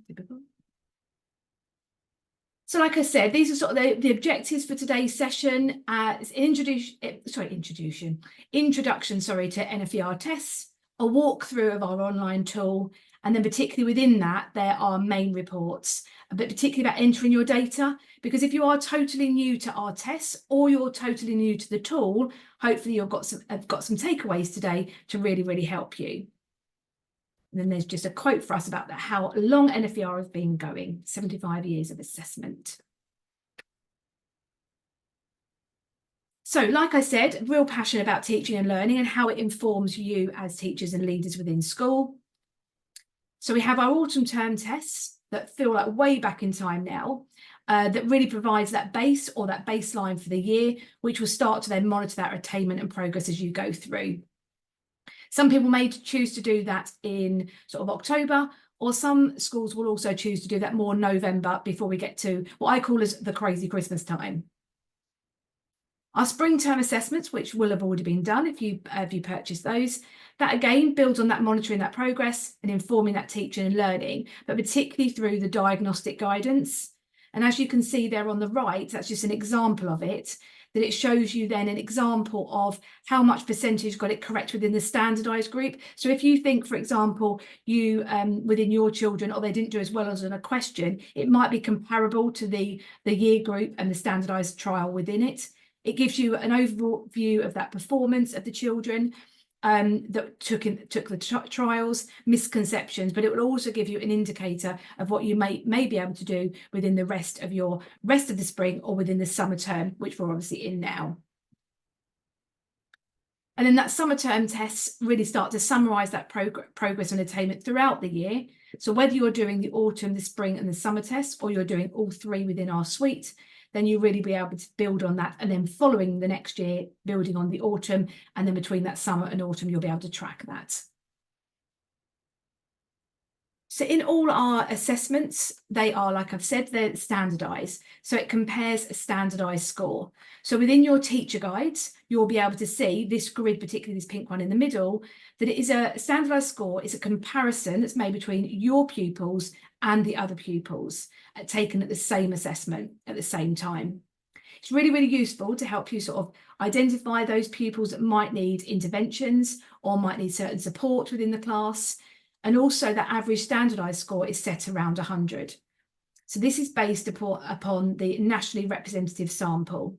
Typical. So like I said, these are sort of the objectives for today's session. It's introduction to NFER tests, a walkthrough of our online tool, and then particularly within that, there are main reports, but particularly about entering your data, because if you are totally new to our tests or you're totally new to the tool, hopefully you've got some takeaways today to really, really help you. And then there's just a quote for us about how long NFER has been going, 75 years of assessment. So like I said, real passion about teaching and learning and how it informs you as teachers and leaders within school. So we have our autumn term tests that feel like way back in time now, that really provides that base or that baseline for the year, which will start to then monitor that attainment and progress as you go through. Some people may choose to do that in sort of October, or some schools will also choose to do that more November before we get to what I call as the crazy Christmas time. Our spring term assessments, which will have already been done if you purchased those, that again builds on that monitoring that progress and informing that teaching and learning, but particularly through the diagnostic guidance. And as you can see there on the right, that's just an example of it, that it shows you then an example of how much percentage got it correct within the standardised group. So if you think, for example, you within your children, or they didn't do as well as in a question, it might be comparable to the year group and the standardised trial within it. It gives you an overall view of that performance of the children that took the trials, misconceptions, but it will also give you an indicator of what you may be able to do within the rest of the spring or within the summer term, which we're obviously in now. And then that summer term tests really start to summarise that progress and attainment throughout the year. So whether you're doing the autumn, the spring and the summer tests, or you're doing all three within our suite, then you'll really be able to build on that. And then following the next year, building on the autumn, and then between that summer and autumn, you'll be able to track that. So in all our assessments, they are, like I've said, they're standardised. So it compares a standardised score. So within your teacher guides, you'll be able to see this grid, particularly this pink one in the middle, that it is a standardised score. It's a comparison that's made between your pupils and the other pupils taken at the same assessment at the same time. It's really, really useful to help you sort of identify those pupils that might need interventions or might need certain support within the class. And also that average standardised score is set around 100. So this is based upon the nationally representative sample.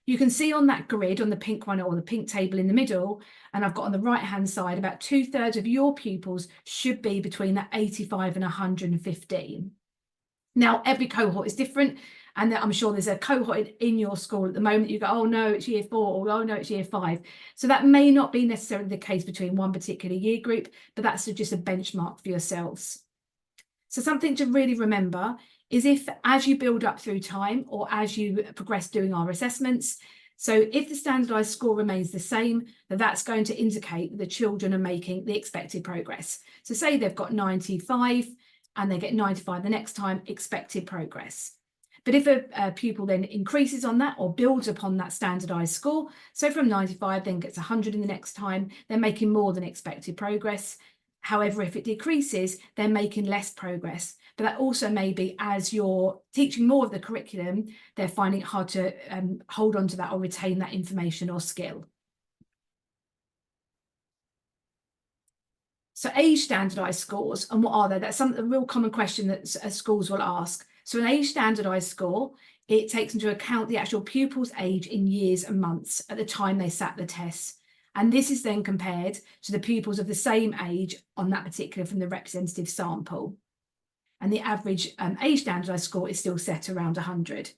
You can see on that grid, on the pink one or the pink table in the middle, and I've got on the right-hand side, about 2/3 of your pupils should be between that 85 and 115. Now, every cohort is different, and I'm sure there's a cohort in your school at the moment you go, oh no, it's year 4, or oh no, it's year 5. So that may not be necessarily the case between one particular year group, but that's just a benchmark for yourselves. So something to really remember is if, as you build up through time or as you progress doing our assessments, so if the standardised score remains the same, then that's going to indicate that the children are making the expected progress. So say they've got 95 and they get 95 the next time, expected progress. But if a pupil then increases on that or builds upon that standardised score, so from 95 then gets 100 in the next time, they're making more than expected progress. However, if it decreases, they're making less progress. But that also may be as you're teaching more of the curriculum, they're finding it hard to hold on to that or retain that information or skill. So age standardised scores, and what are they? That's a real common question that schools will ask. So an age standardised score, it takes into account the actual pupil's age in years and months at the time they sat the tests. And this is then compared to the pupils of the same age on that particular from the representative sample. And the average age standardised score is still set around 100.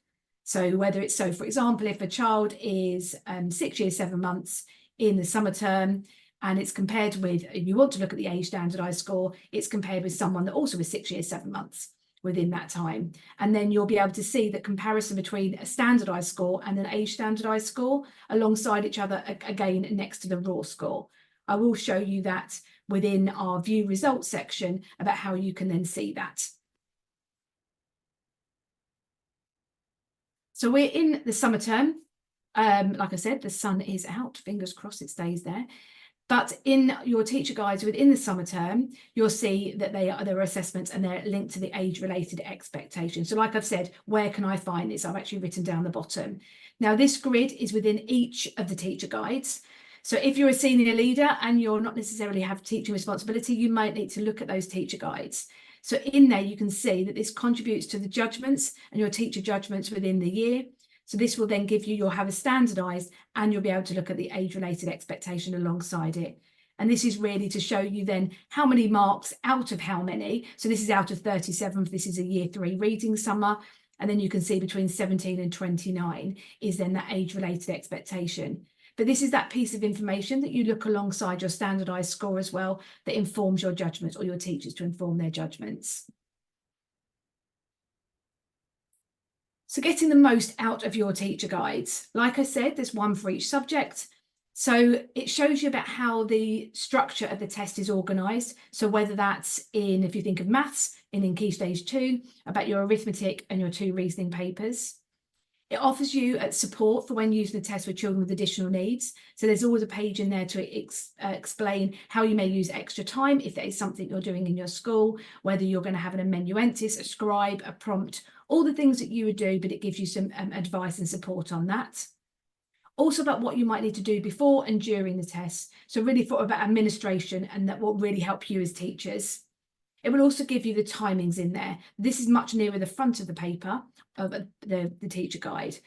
So whether it's, so for example, if a child is 6 years, 7 months in the summer term, and it's compared with, you want to look at the age standardised score, it's compared with someone that also was 6 years, 7 months within that time. And then you'll be able to see the comparison between a standardised score and an age standardised score alongside each other, again, next to the raw score. I will show you that within our view results section about how you can then see that. So we're in the summer term. Like I said, the sun is out, fingers crossed it stays there. But in your teacher guides within the summer term, you'll see that there are assessments and they're linked to the age-related expectations. So like I've said, where can I find this? I've actually written down the bottom. Now, this grid is within each of the teacher guides. So if you're a senior leader and you're not necessarily have teaching responsibility, you might need to look at those teacher guides. So in there, you can see that this contributes to the judgments and your teacher judgments within the year. So this will then give you, you'll have a standardised and you'll be able to look at the age-related expectation alongside it. And this is really to show you then how many marks out of how many. So this is out of 37. This is a year 3 reading summer. And then you can see between 17 and 29 is then that age-related expectation. But this is that piece of information that you look alongside your standardised score as well that informs your judgments, or your teachers to inform their judgments. So getting the most out of your teacher guides. Like I said, there's one for each subject. So it shows you about how the structure of the test is organised. So whether that's in, if you think of maths, in Key Stage 2, about your arithmetic and your 2 reasoning papers. It offers you support for when using the test with children with additional needs. So there's always a page in there to explain how you may use extra time if there is something you're doing in your school, whether you're going to have an amanuensis, a scribe, a prompt, all the things that you would do, but it gives you some advice and support on that. Also about what you might need to do before and during the test. So really thought about administration and that will really help you as teachers. It will also give you the timings in there. This is much nearer the front of the paper of the teacher guide.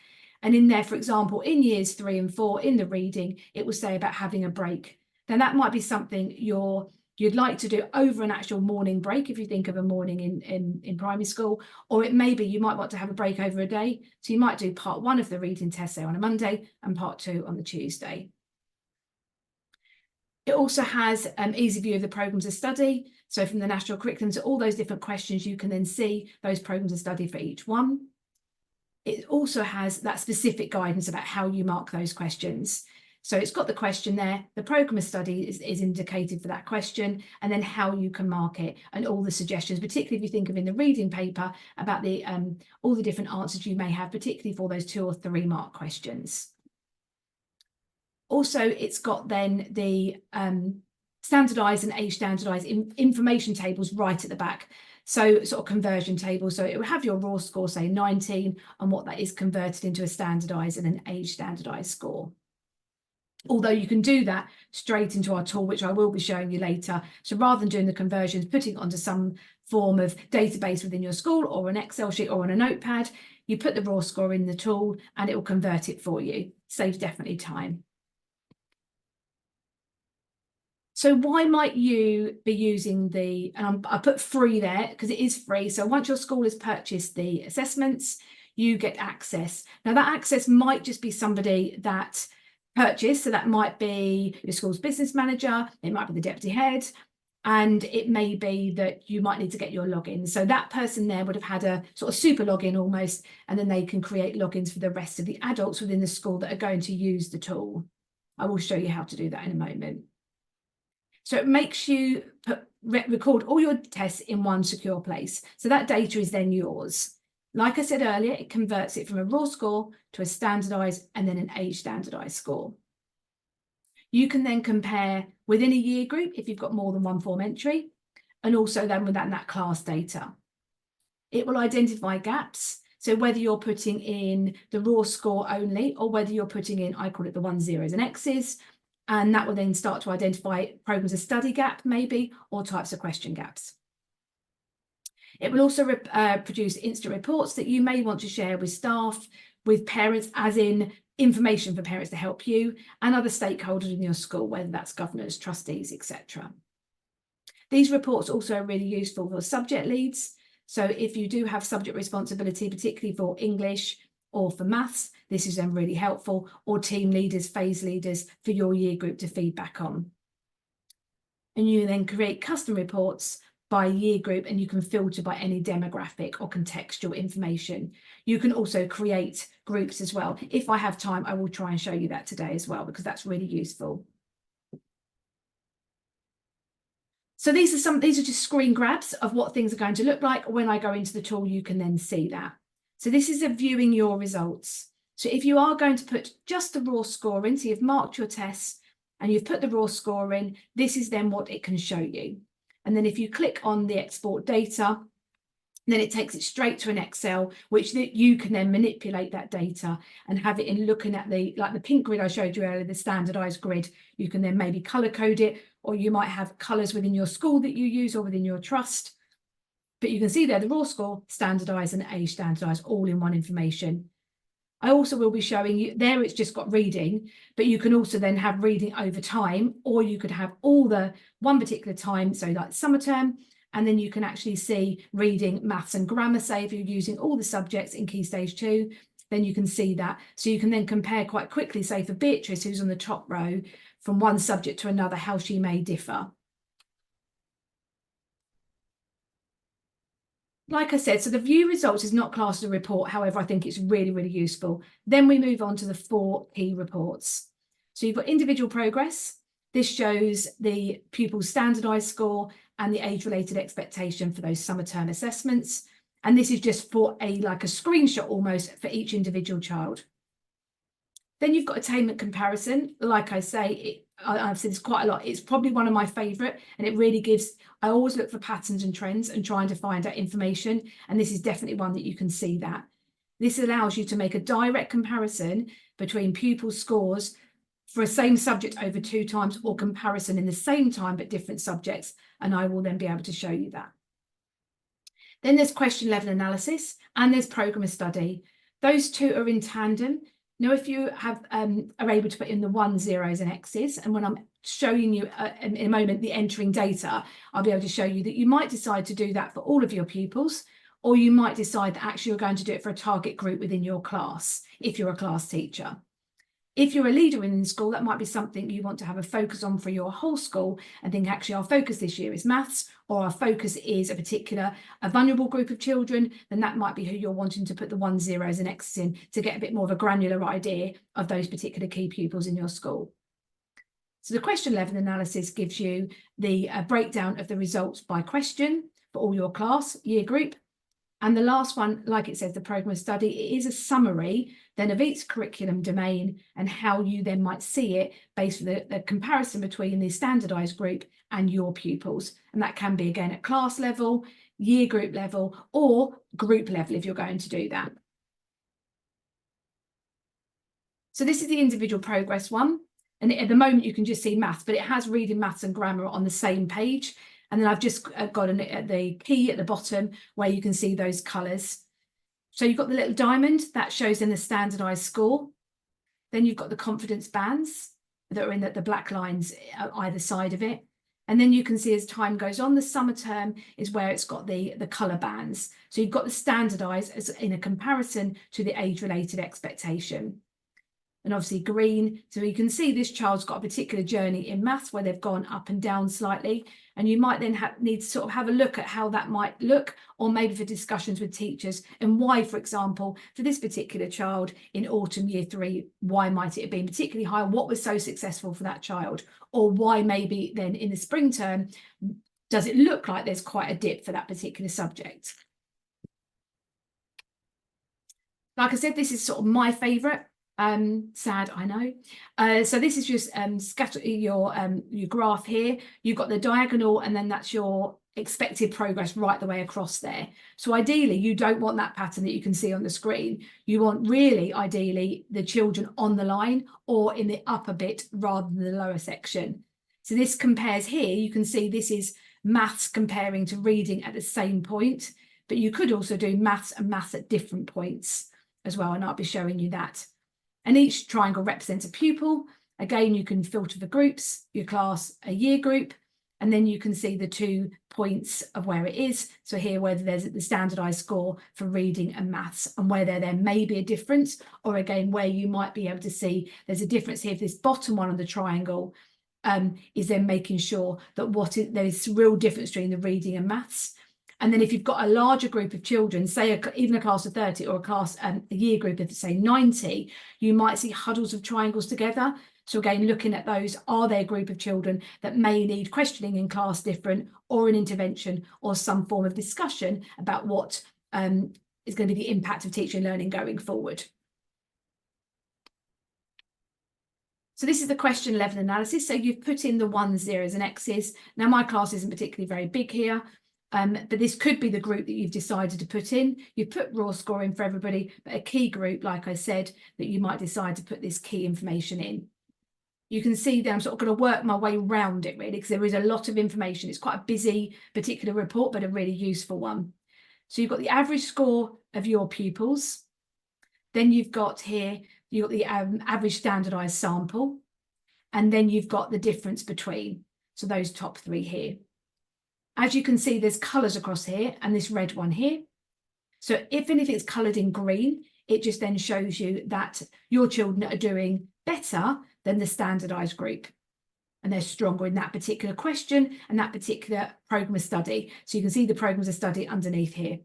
And in there, for example, in years 3 and 4, in the reading, it will say about having a break. Then that might be something you'd like to do over an actual morning break, if you think of a morning in primary school, or it may be you might want to have a break over a day. So you might do part 1 of the reading test, say on a Monday, and part 2 on the Tuesday. It also has an easy view of the programmes of study. So from the national curriculum to all those different questions, you can then see those programmes of study for each one. It also has that specific guidance about how you mark those questions. So it's got the question there, the programme of study is indicated for that question, and then how you can mark it and all the suggestions, particularly if you think of in the reading paper about the all the different answers you may have, particularly for those 2 or 3 mark questions. Also, it's got then the standardised and age standardised information tables right at the back. So sort of conversion tables. So it will have your raw score, say 19, and what that is converted into a standardised and an age standardised score. Although you can do that straight into our tool, which I will be showing you later. So rather than doing the conversions, putting it onto some form of database within your school or an Excel sheet or on a notepad, you put the raw score in the tool and it will convert it for you. Saves definitely time. So why might you be using the, and I put free there because it is free. So once your school has purchased the assessments, you get access. Now that access might just be somebody that purchased. So that might be your school's business manager, it might be the deputy head, and it may be that you might need to get your login. So that person there would have had a sort of super login almost, and then they can create logins for the rest of the adults within the school that are going to use the tool. I will show you how to do that in a moment. So it makes you record all your tests in one secure place. So that data is then yours. Like I said earlier, it converts it from a raw score to a standardised and then an age standardised score. You can then compare within a year group if you've got more than one form entry, and also then with that class data. It will identify gaps. So whether you're putting in the raw score only or whether you're putting in, I call it the 1s, 0s and X's, and that will then start to identify programmes of study gap maybe, or types of question gaps. It will also produce instant reports that you may want to share with staff, with parents, as in information for parents to help you and other stakeholders in your school, whether that's governors, trustees, etc. These reports also are really useful for subject leads. So if you do have subject responsibility, particularly for English or for maths, this is then really helpful, or team leaders, phase leaders for your year group to feedback on. And you then create custom reports by year group, and you can filter by any demographic or contextual information. You can also create groups as well. If I have time, I will try and show you that today as well, because that's really useful. So these are just screen grabs of what things are going to look like. When I go into the tool, you can then see that. So this is viewing your results. So if you are going to put just the raw score in, so you've marked your tests, and you've put the raw score in, this is then what it can show you. And then if you click on the export data, then it takes it straight to an Excel, which you can then manipulate that data and have it in looking at the pink grid I showed you earlier, the standardized grid. You can then maybe color code it, or you might have colors within your school that you use or within your trust. But you can see there the raw score, standardized and age standardized, all in one information. I also will be showing you there, it's just got reading, but you can also then have reading over time, or you could have all the one particular time, so like summer term, and then you can actually see reading, maths and grammar. Say if you're using all the subjects in Key Stage 2, then you can see that. So you can then compare quite quickly, say for Beatrice, who's on the top row, from one subject to another, how she may differ. Like I said, so the view results is not classed as a report. However, I think it's really, really useful. Then we move on to the 4 key reports. So you've got individual progress. This shows the pupil's standardized score and the age-related expectation for those summer term assessments. And this is just for like a screenshot almost for each individual child. Then you've got attainment comparison. Like I say, I've said this quite a lot. It's probably one of my favourite, and it really gives, I always look for patterns and trends and trying to find out information. And this is definitely one that you can see that. This allows you to make a direct comparison between pupil scores for a same subject over 2 times, or comparison in the same time but different subjects, and I will then be able to show you that. Then there's question level analysis, and there's program of study. Those two are in tandem. Now, if you are able to put in the 1s, 0s and X's, and when I'm showing you in a moment the entering data, I'll be able to show you that you might decide to do that for all of your pupils, or you might decide that actually you're going to do it for a target group within your class, if you're a class teacher. If you're a leader in school, that might be something you want to have a focus on for your whole school and think, actually, our focus this year is maths, or our focus is a vulnerable group of children, then that might be who you're wanting to put the 1s, 0s and X's in to get a bit more of a granular idea of those particular key pupils in your school. So the question level analysis gives you the breakdown of the results by question for all your class, year group. And the last one, like it says, the program of study, it is a summary then of each curriculum domain and how you then might see it based on the comparison between the standardized group and your pupils. And that can be, again, at class level, year group level, or group level if you're going to do that. So this is the individual progress one. And at the moment, you can just see maths, but it has reading, maths and grammar on the same page. And then I've just got the key at the bottom where you can see those colours. So you've got the little diamond that shows in the standardised score. Then you've got the confidence bands that are in the black lines either side of it. And then you can see as time goes on, the summer term is where it's got the colour bands. So you've got the standardised as in a comparison to the age-related expectation. And obviously green, so you can see this child's got a particular journey in maths where they've gone up and down slightly, and you might then need to sort of have a look at how that might look, or maybe for discussions with teachers and why, for example, for this particular child in autumn year 3, why might it have been particularly high? What was so successful for that child? Or why maybe then in the spring term, does it look like there's quite a dip for that particular subject? Like I said, this is sort of my favourite. Sad, I know. So this is just scatter your graph here. You've got the diagonal, and then that's your expected progress right the way across there. So ideally, you don't want that pattern that you can see on the screen. You want really, ideally, the children on the line or in the upper bit rather than the lower section. So this compares here. You can see this is maths comparing to reading at the same point, but you could also do maths and maths at different points as well, and I'll be showing you that. And each triangle represents a pupil. Again, you can filter the groups, your class, a year group, and then you can see the 2 points of where it is. So here, whether there's the standardized score for reading and maths, and whether there may be a difference, or again, where you might be able to see there's a difference here. If this bottom one of the triangle is then making sure that there is real difference between the reading and maths. And then if you've got a larger group of children, say even a class of 30 or a year group of, say, 90, you might see huddles of triangles together. So again, looking at those, are there a group of children that may need questioning in class different, or an intervention or some form of discussion about what is going to be the impact of teaching and learning going forward. So this is the question level analysis. So you've put in the 1s, 0s and X's. Now my class isn't particularly very big here, but this could be the group that you've decided to put in. You put raw score in for everybody, but a key group, like I said, that you might decide to put this key information in. You can see that I'm sort of going to work my way around it really, because there is a lot of information. It's quite a busy particular report, but a really useful one. So you've got the average score of your pupils. Then you've got here, you've got the average standardized sample. And then you've got the difference between. So those top 3 here. As you can see, there's colours across here and this red one here. So if anything's coloured in green, it just then shows you that your children are doing better than the standardised group. And they're stronger in that particular question and that particular programme of study. So you can see the programmes of study underneath here.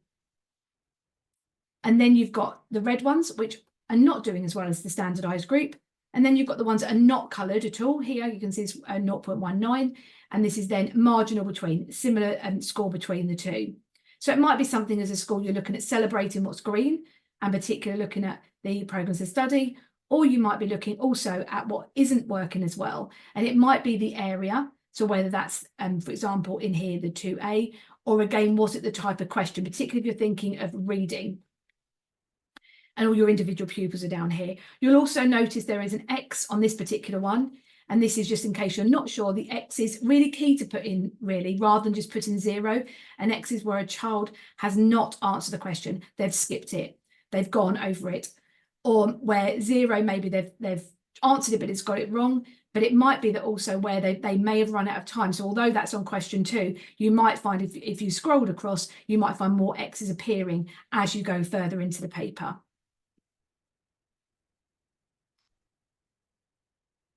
And then you've got the red ones, which are not doing as well as the standardised group. And then you've got the ones that are not coloured at all. Here you can see it's 0.19. And this is then marginal between, similar score between the two. So it might be something as a school you're looking at celebrating what's green and particularly looking at the programmes of study, or you might be looking also at what isn't working as well. And it might be the area. So whether that's, for example, in here, the 2A, or again, was it the type of question, particularly if you're thinking of reading. And all your individual pupils are down here. You'll also notice there is an X on this particular one. And this is just in case you're not sure, the X is really key to put in, really, rather than just putting 0. An X is where a child has not answered the question. They've skipped it. They've gone over it. Or where 0, maybe they've answered it, but it's got it wrong. But it might be that also where they may have run out of time. So although that's on question 2, you might find if you scrolled across, you might find more X's appearing as you go further into the paper.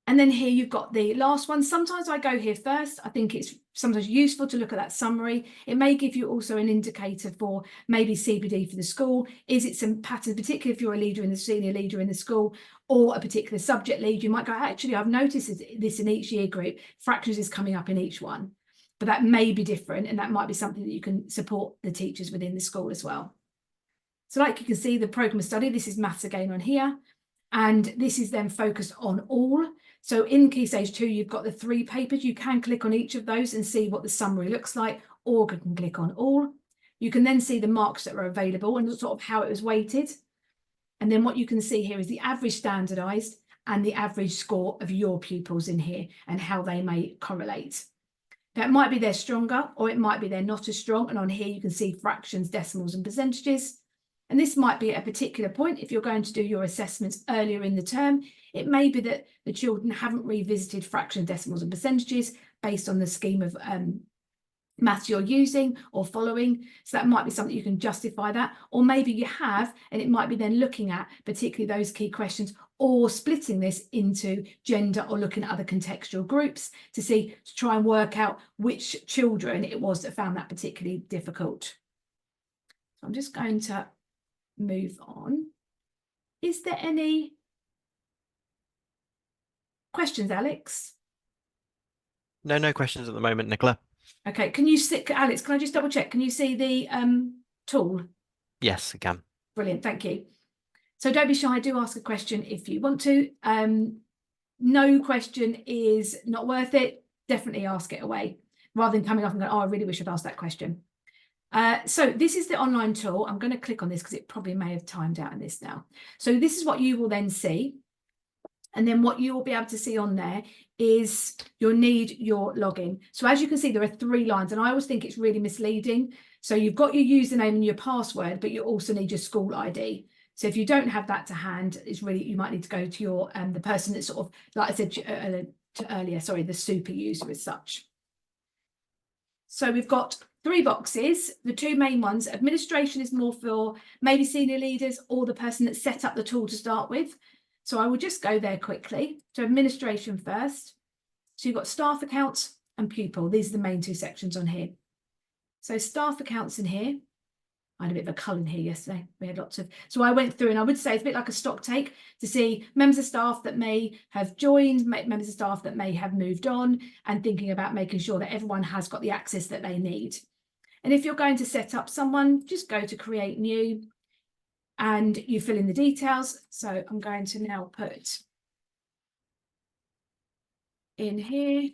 And then here you've got the last one. Sometimes I go here first. I think it's sometimes useful to look at that summary. It may give you also an indicator for maybe CPD for the school. Is it some patterns, particularly if you're a leader in the senior leader in the school or a particular subject lead, you might go, actually, I've noticed this in each year group. Fractions is coming up in each one. But that may be different, and that might be something that you can support the teachers within the school as well. So like you can see, the programme of study, this is maths again on here. And this is then focused on all. So in Key Stage 2, you've got the 3 papers. You can click on each of those and see what the summary looks like, or you can click on all. You can then see the marks that are available and sort of how it was weighted. And then what you can see here is the average standardised and the average score of your pupils in here and how they may correlate. That might be they're stronger, or it might be they're not as strong. And on here, you can see fractions, decimals and percentages. And this might be at a particular point. If you're going to do your assessments earlier in the term, it may be that the children haven't revisited fractions, decimals and percentages based on the scheme of maths you're using or following. So that might be something you can justify that. Or maybe you have, and it might be then looking at particularly those key questions or splitting this into gender or looking at other contextual groups to try and work out which children it was that found that particularly difficult. So I'm just going to move on. Is there any questions, Alex? No questions at the moment, Nicola. Okay, can you see, Alex, can I just double check? Can you see the tool? Yes, I can. Brilliant, thank you. So don't be shy, do ask a question if you want to. No question is not worth it. Definitely ask it away, rather than coming off and going, oh, I really wish I'd asked that question. So this is the online tool. I'm going to click on this because it probably may have timed out in this now. So this is what you will then see. And then what you will be able to see on there is you'll need your login. So as you can see, there are 3 lines, and I always think it's really misleading. So you've got your username and your password, but you also need your school ID. So if you don't have that to hand, you might need to go to your the person that's sort of, like I said earlier, sorry, the super user as such. So we've got 3 boxes. The 2 main ones, administration is more for maybe senior leaders or the person that set up the tool to start with. So I will just go there quickly. So administration first. So you've got staff accounts and pupil. These are the main 2 sections on here. So staff accounts in here. I had a bit of a cull in here yesterday. We had lots of, so I went through, and I would say it's a bit like a stock take to see members of staff that may have joined, members of staff that may have moved on, and thinking about making sure that everyone has got the access that they need. And if you're going to set up someone, just go to create new and you fill in the details. So I'm going to now put in here.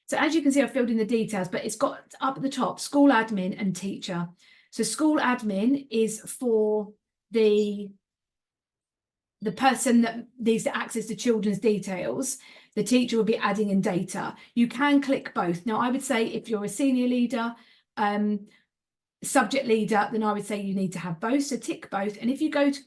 So as you can see, I've filled in the details, but it's got up at the top, school admin and teacher. So school admin is for the person that needs to access the children's details. The teacher will be adding in data. You can click both. Now, I would say if you're a senior leader, subject leader, then I would say you need to have both. So tick both. And if you go to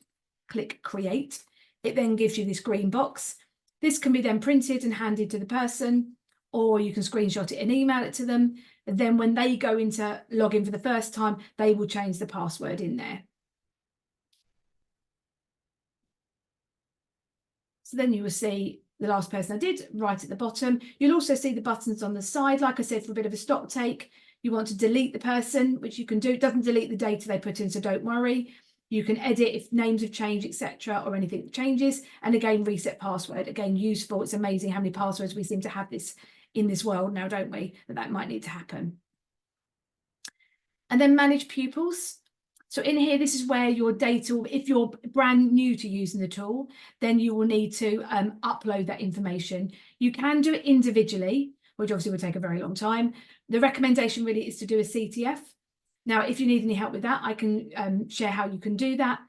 click create, it then gives you this green box. This can be then printed and handed to the person, or you can screenshot it and email it to them. And then when they go into login for the first time, they will change the password in there. So then you will see the last person I did right at the bottom. You'll also see the buttons on the side. Like I said, for a bit of a stock take, you want to delete the person, which you can do. It doesn't delete the data they put in, so don't worry. You can edit if names have changed, etc., or anything changes. And again, reset password. Again, useful. It's amazing how many passwords we seem to have this in this world now, don't we? That might need to happen. And then manage pupils. So in here, this is where your data, if you're brand new to using the tool, then you will need to upload that information. You can do it individually, which obviously will take a very long time. The recommendation really is to do a CTF. Now, if you need any help with that, I can share how you can do that.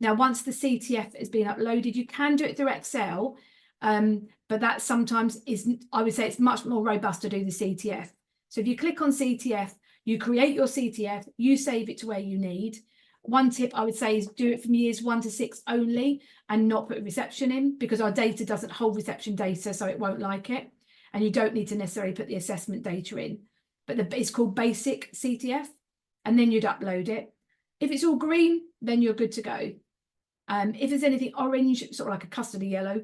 Now, once the CTF has been uploaded, you can do it through Excel, but that sometimes isn't, I would say it's much more robust to do the CTF. So if you click on CTF, you create your CTF, you save it to where you need. One tip I would say is do it from years 1 to 6 only and not put reception in, because our data doesn't hold reception data, so it won't like it. And you don't need to necessarily put the assessment data in. But it's called basic CTF, and then you'd upload it. If it's all green, then you're good to go. If there's anything orange, sort of like a custardy yellow,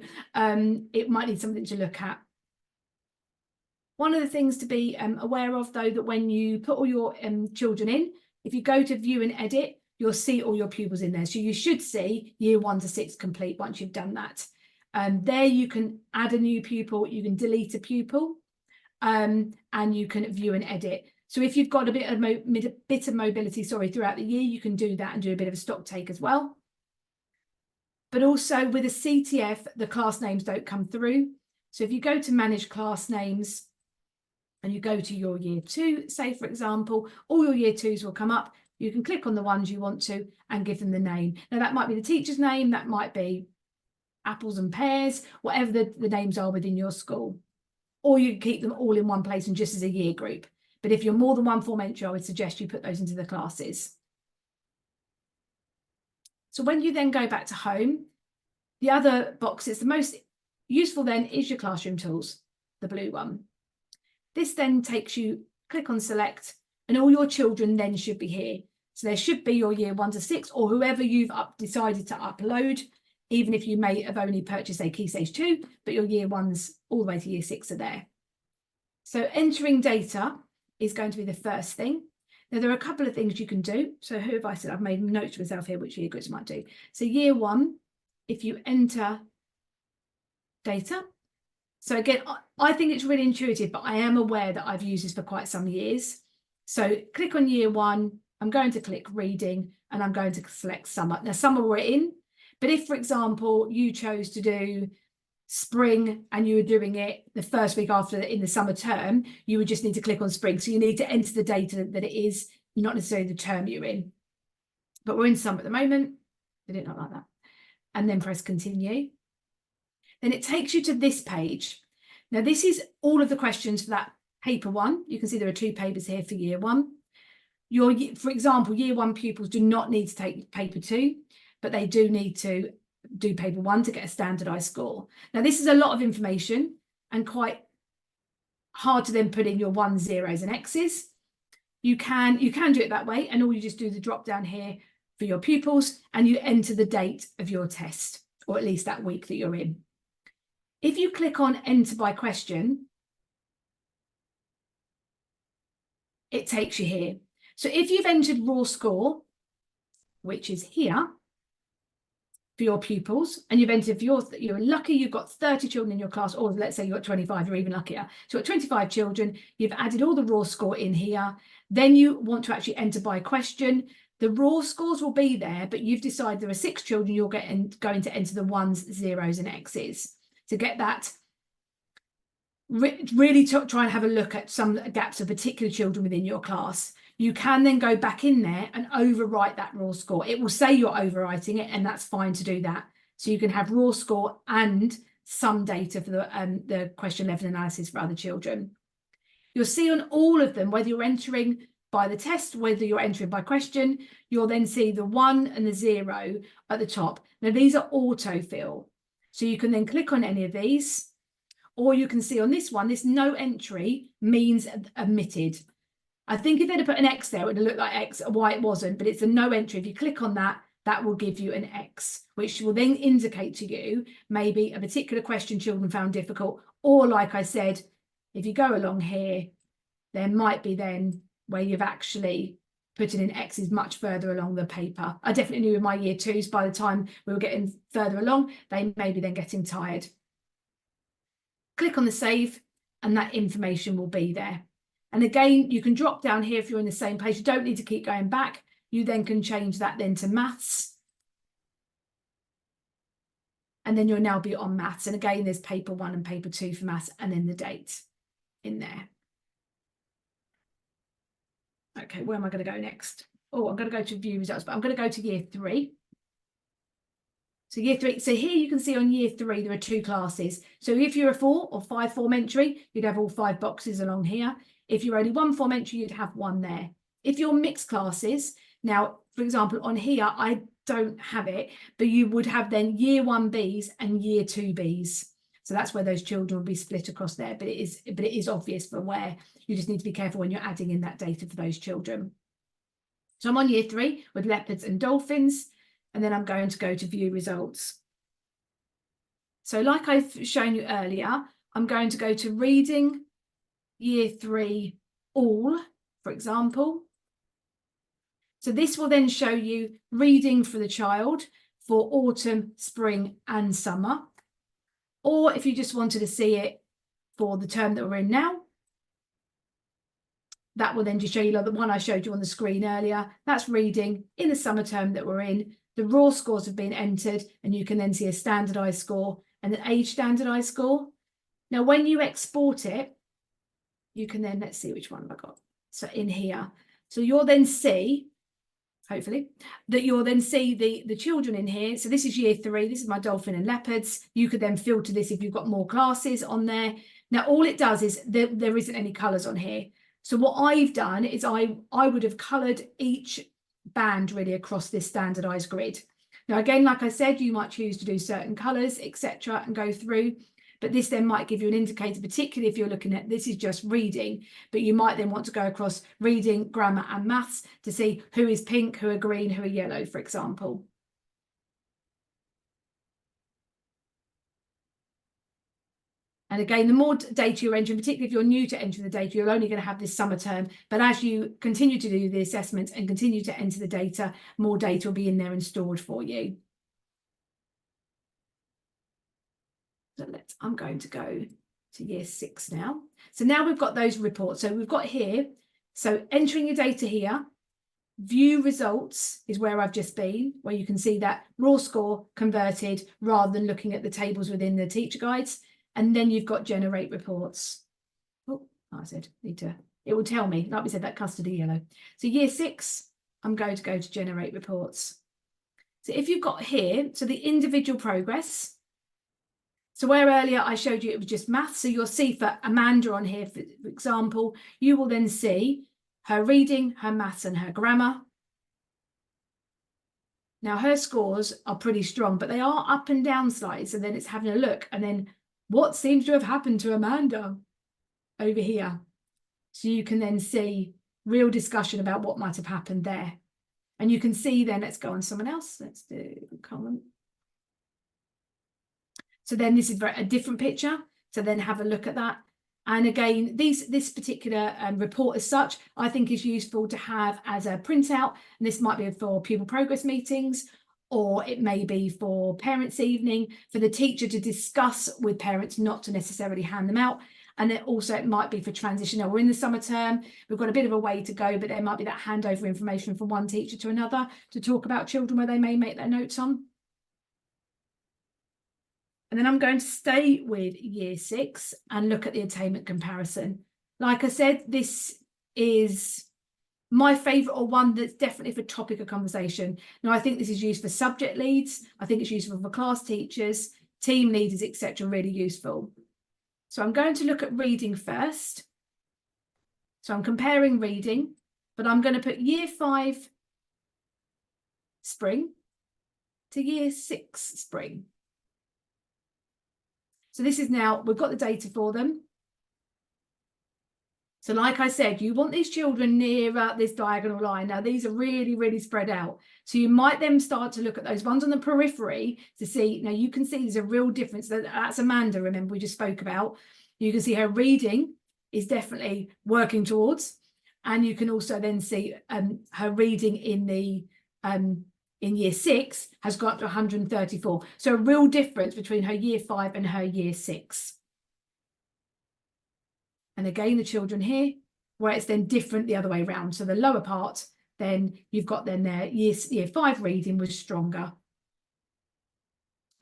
it might need something to look at. One of the things to be aware of, though, that when you put all your children in, if you go to view and edit, you'll see all your pupils in there. So you should see year 1 to 6 complete once you've done that. There you can add a new pupil, you can delete a pupil, and you can view and edit. So if you've got a bit of mobility, throughout the year, you can do that and do a bit of a stock take as well. But also with a CTF, the class names don't come through. So if you go to manage class names, and you go to your year 2, say, for example, all your year 2s will come up. You can click on the ones you want to and give them the name. Now, that might be the teacher's name, that might be apples and pears, whatever the names are within your school. Or you can keep them all in one place and just as a year group. But if you're more than one form entry, I would suggest you put those into the classes. So when you then go back to home, the other boxes, the most useful then is your classroom tools, the blue one. This then takes you, click on select, and all your children then should be here. So there should be your year 1 to 6, or whoever you've decided to upload, even if you may have only purchased a Key Stage 2, but your year 1s all the way to year 6 are there. So entering data is going to be the first thing. Now, there are a couple of things you can do. So who have I said? I've made notes to myself here, which year groups might do. So year 1, if you enter data, so again, I think it's really intuitive, but I am aware that I've used this for quite some years. So click on year 1, I'm going to click reading, and I'm going to select summer. Now, summer we're in, but if, for example, you chose to do spring and you were doing it the first week after in the summer term, you would just need to click on spring. So you need to enter the data that it is, not necessarily the term you're in. But we're in summer at the moment. Did it not like that? And then press continue. Then it takes you to this page. Now, this is all of the questions for that paper 1. You can see there are 2 papers here for year 1. For example, year 1 pupils do not need to take paper 2, but they do need to do paper 1 to get a standardized score. Now, this is a lot of information and quite hard to then put in your 1s, 0s and X's. You can do it that way, and all you just do the drop down here for your pupils, and you enter the date of your test, or at least that week that you're in. If you click on enter by question, it takes you here. So if you've entered raw score, which is here, for your pupils, and you've entered for you're lucky you've got 30 children in your class, or let's say you've got 25, you're even luckier. So you've got 25 children, you've added all the raw score in here. Then you want to actually enter by question. The raw scores will be there, but you've decided there are 6 children, you're going to enter the 1s, 0s, and X's. To get that, really try and have a look at some gaps of particular children within your class. You can then go back in there and overwrite that raw score. It will say you're overwriting it, and that's fine to do that. So you can have raw score and some data for the question 11 analysis for other children. You'll see on all of them, whether you're entering by the test, whether you're entering by question, you'll then see the 1 and the 0 at the top. Now, these are autofill. So you can then click on any of these, or you can see on this one, this no entry means omitted. I think if they'd have put an X there, it would have looked like X, why it wasn't, but it's a no entry. If you click on that, that will give you an X, which will then indicate to you maybe a particular question children found difficult, or like I said, if you go along here, there might be then where you've actually put in X's much further along the paper. I definitely knew with my year 2s, by the time we were getting further along, they may be then getting tired. Click on the save, and that information will be there. And again, you can drop down here if you're in the same place. You don't need to keep going back. You then can change that then to maths. And then you'll now be on maths. And again, there's paper 1 and paper 2 for maths, and then the date in there. Okay, where am I going to go next? Oh, I'm going to go to view results, but I'm going to go to year 3. So year 3, so here you can see on year 3, there are 2 classes. So if you're a 4 or 5 form entry, you'd have all 5 boxes along here. If you're only 1 form entry, you'd have 1 there. If you're mixed classes, now, for example, on here, I don't have it, but you would have then year 1Bs and year 2Bs. So that's where those children will be split across there, but it is obvious for where. You just need to be careful when you're adding in that data for those children. So I'm on year 3 with leopards and dolphins, and then I'm going to go to view results. So like I've shown you earlier, I'm going to go to reading year 3 all, for example. So this will then show you reading for the child for autumn, spring, and summer. Or if you just wanted to see it for the term that we're in now, that will then just show you like the one I showed you on the screen earlier. That's reading in the summer term that we're in. The raw scores have been entered, and you can then see a standardized score and an age standardized score. Now, when you export it, you can then, let's see which one have I got. So in here. So you'll then see, hopefully, that you'll then see the children in here. So this is year 3. This is my dolphin and leopards. You could then filter this if you've got more classes on there. Now, all it does is there isn't any colours on here. So what I've done is I would have coloured each band really across this standardised grid. Now, again, like I said, you might choose to do certain colours, etc., and go through. But this then might give you an indicator, particularly if you're looking at, this is just reading, but you might then want to go across reading, grammar and maths to see who is pink, who are green, who are yellow, for example. And again, the more data you're entering, particularly if you're new to entering the data, you're only going to have this summer term. But as you continue to do the assessments and continue to enter the data, more data will be in there and stored for you. So I'm going to go to year 6 now. So now we've got those reports. So we've got here, so entering your data here, view results is where I've just been, where you can see that raw score converted rather than looking at the tables within the teacher guides. And then you've got generate reports. Oh, I said, it will tell me, like we said, that custody yellow. So year 6, I'm going to go to generate reports. So if you've got here, so the individual progress, so where earlier I showed you it was just maths, so you'll see for Amanda on here, for example, you will then see her reading, her maths and her grammar. Now her scores are pretty strong, but they are up and down slightly, so then it's having a look. And then what seems to have happened to Amanda over here? So you can then see real discussion about what might have happened there. And you can see then, let's go on someone else. Let's do Colin. So then this is a different picture. So then have a look at that. And again, this particular report as such, I think is useful to have as a printout. And this might be for pupil progress meetings, or it may be for parents' evening, for the teacher to discuss with parents, not to necessarily hand them out. And then also it might be for transition. Now we're in the summer term, we've got a bit of a way to go, but there might be that handover information from one teacher to another to talk about children where they may make their notes on. And then I'm going to stay with year 6 and look at the attainment comparison. Like I said, this is my favourite, or one that's definitely for topic of conversation. Now, I think this is used for subject leads. I think it's useful for class teachers, team leaders, etc. Really useful. So I'm going to look at reading first. So I'm comparing reading, but I'm going to put year 5 spring to year 6 spring. So this is now, we've got the data for them. So like I said, you want these children nearer this diagonal line. Now, these are really, really spread out. So you might then start to look at those ones on the periphery to see, now you can see there's a real difference. That's Amanda, remember, we just spoke about. You can see her reading is definitely working towards. And you can also then see her reading in the in year 6 has got up to 134. So a real difference between her year 5 and her year 6. And again, the children here, where it's then different the other way around. So the lower part, then you've got then their year 5 reading was stronger.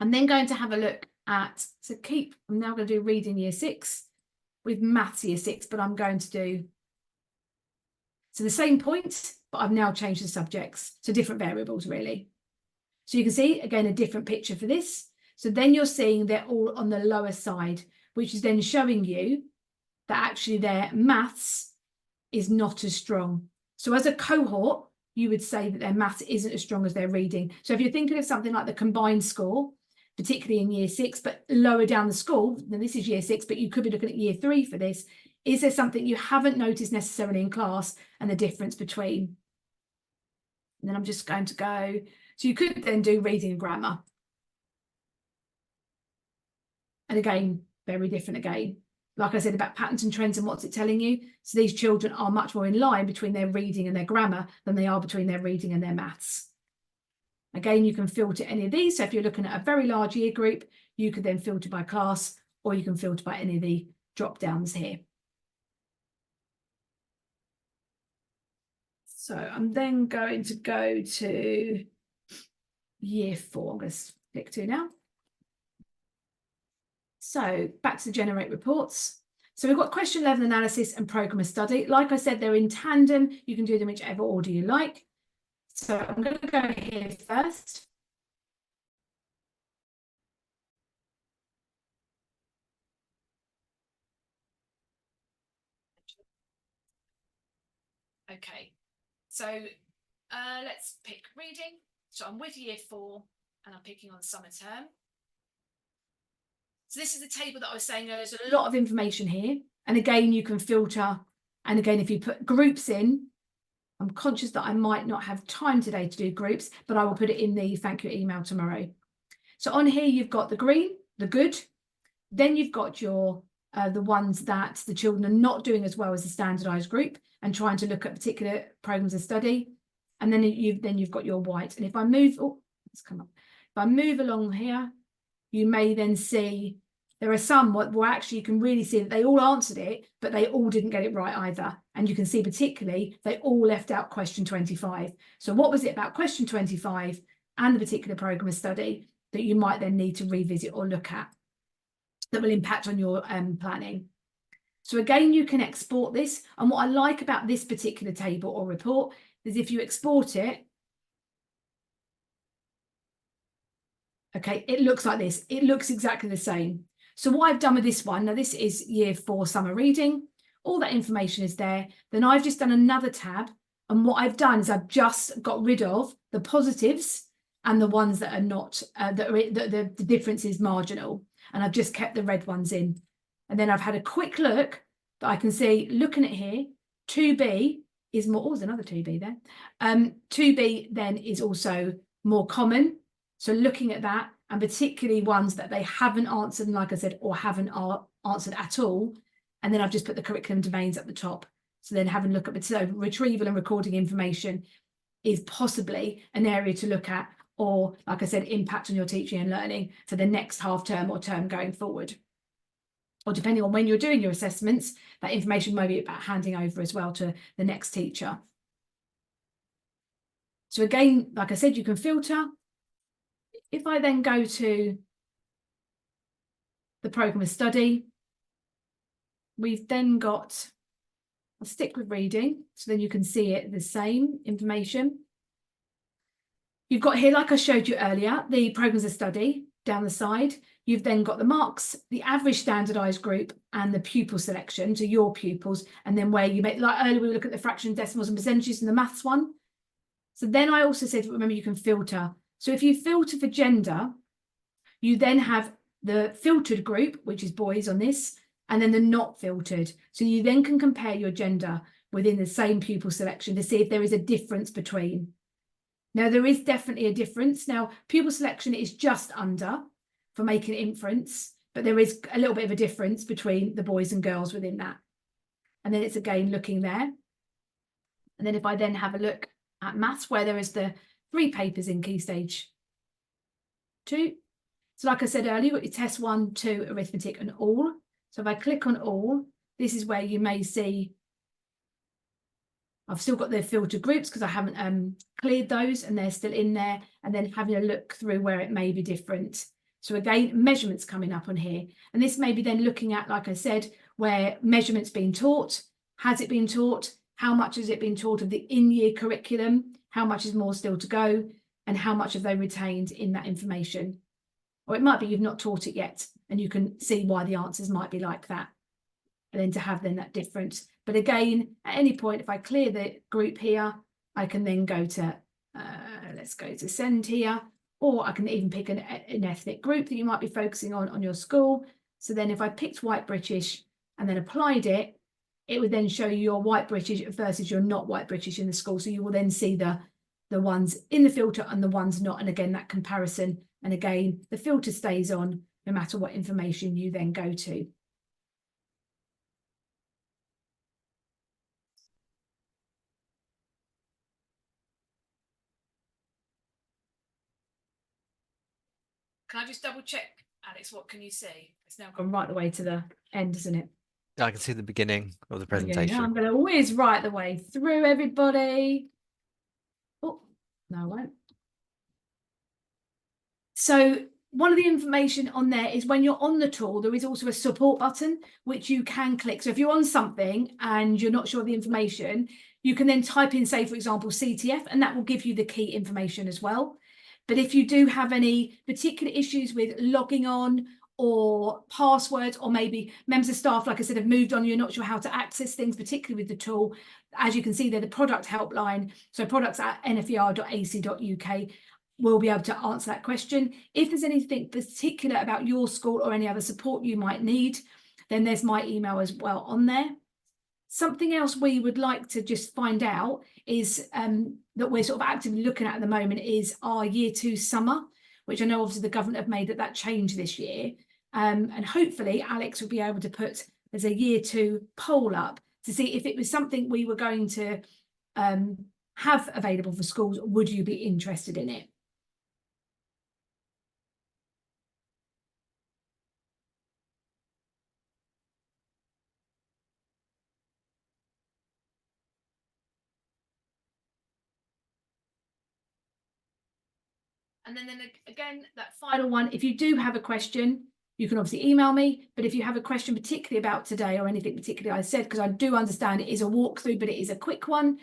I'm then going to have a look at, I'm now going to do reading year 6 with maths year 6, but I'm going to do, so the same point, but I've now changed the subjects to different variables really. So you can see, again, a different picture for this. So then you're seeing they're all on the lower side, which is then showing you that actually their maths is not as strong. So as a cohort, you would say that their maths isn't as strong as their reading. So if you're thinking of something like the combined score, particularly in year 6, but lower down the school, then this is year 6, but you could be looking at year 3 for this. Is there something you haven't noticed necessarily in class and the difference between? And then I'm just going to go, so you could then do reading and grammar. And again, very different again. Like I said about patterns and trends and what's it telling you. So these children are much more in line between their reading and their grammar than they are between their reading and their maths. Again, you can filter any of these. So if you're looking at a very large year group, you could then filter by class, or you can filter by any of the drop downs here. So I'm then going to go to year 4. I'm going to click to now. So back to the generate reports. So we've got question level analysis and program of study. Like I said, they're in tandem. You can do them whichever order you like. So I'm going to go here first. Okay, so let's pick reading. So I'm with year 4 and I'm picking on summer term. So this is the table that I was saying earlier. There's a lot of information here. And again, you can filter. And again, if you put groups in, I'm conscious that I might not have time today to do groups, but I will put it in the thank you email tomorrow. So on here, you've got the green, the good. Then you've got your the ones that the children are not doing as well as the standardized group and trying to look at particular programs of study. And then you've got your white. And if I move, oh, let's come up. If I move along here, you may then see there are some where actually you can really see that they all answered it, but they all didn't get it right either. And you can see particularly they all left out question 25. So what was it about question 25 and the particular program of study that you might then need to revisit or look at that will impact on your planning? So again, you can export this. And what I like about this particular table or report is if you export it, okay, it looks like this. It looks exactly the same. So what I've done with this one, now this is year 4 summer reading. All that information is there. Then I've just done another tab. And what I've done is I've just got rid of the positives and the ones that are not, the difference is marginal. And I've just kept the red ones in. And then I've had a quick look that I can see, looking at here, 2B is more, oh, there's another 2B there. 2B then is also more common. So looking at that, and particularly ones that they haven't answered, and like I said, or haven't answered at all. And then I've just put the curriculum domains at the top. So then having a look at it. So retrieval and recording information is possibly an area to look at. or, like I said, impact on your teaching and learning for the next half term or term going forward. Or depending on when you're doing your assessments, that information may be about handing over as well to the next teacher. So again, like I said, you can filter. If I then go to the programme of study, we've then got, I'll stick with reading, so then you can see it, the same information. You've got here, like I showed you earlier, the programmes of study down the side. You've then got the marks, the average standardised group, and the pupil selection to your pupils, and then where you make, like earlier we look at the fraction, decimals and percentages in the maths one. So then I also said, remember, you can filter. So if you filter for gender, you then have the filtered group, which is boys on this, and then the not filtered. So you then can compare your gender within the same pupil selection to see if there is a difference between. Now, there is definitely a difference. Now, pupil selection is just under for making inference, but there is a little bit of a difference between the boys and girls within that. And then it's again looking there. And then if I then have a look at maths, where there is the 3 papers in Key Stage 2. So like I said earlier, you've got your test 1, 2, arithmetic and all. So if I click on all, this is where you may see I've still got the filtered groups because I haven't cleared those and they're still in there, and then having a look through where it may be different. So again, measurements coming up on here. And this may be then looking at, like I said, where measurements being taught, has it been taught, how much has it been taught of the in-year curriculum, how much is more still to go, and how much have they retained in that information. Or it might be you've not taught it yet, and you can see why the answers might be like that. And then to have then that difference. But again, at any point, if I clear the group here, I can then go to, let's go to send here, or I can even pick an ethnic group that you might be focusing on your school. So then if I picked white British and then applied it, it would then show you your white British versus your not white British in the school. So you will then see the ones in the filter and the ones not. And again, that comparison. And again, the filter stays on no matter what information you then go to. Can I just double check, Alex, what can you see? It's now gone right the way to the end, isn't it? I can see the beginning of the presentation. I'm going to whiz right the way through, everybody. Oh, no, I won't. So one of the information on there is when you're on the tool, there is also a support button, which you can click. So if you're on something and you're not sure of the information, you can then type in, say, for example, CTF, and that will give you the key information as well. But if you do have any particular issues with logging on or passwords, or maybe members of staff, like I said, have moved on, you're not sure how to access things, particularly with the tool, as you can see there, the product helpline, so products@nfer.ac.uk, will be able to answer that question. If there's anything particular about your school or any other support you might need, then there's my email as well on there. Something else we would like to just find out is that we're sort of actively looking at the moment is our Year 2 summer, which I know obviously the government have made that change this year. And hopefully Alex will be able to put as a Year 2 poll up to see if it was something we were going to have available for schools. Would you be interested in it? And then again, that final one, if you do have a question, you can obviously email me. But if you have a question particularly about today or anything particularly I said, because I do understand it is a walkthrough, but it is a quick one,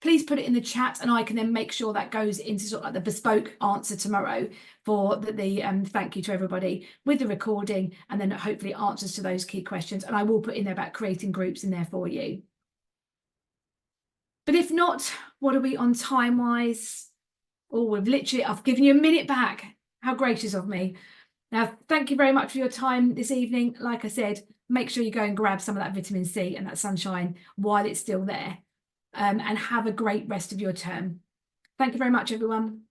please put it in the chat and I can then make sure that goes into sort of like the bespoke answer tomorrow for the thank you to everybody with the recording, and then hopefully answers to those key questions. And I will put in there about creating groups in there for you. But if not, what are we on time-wise? Oh, I've given you a minute back. How gracious of me. Now, thank you very much for your time this evening. Like I said, make sure you go and grab some of that vitamin C and that sunshine while it's still there. And have a great rest of your term. Thank you very much, everyone.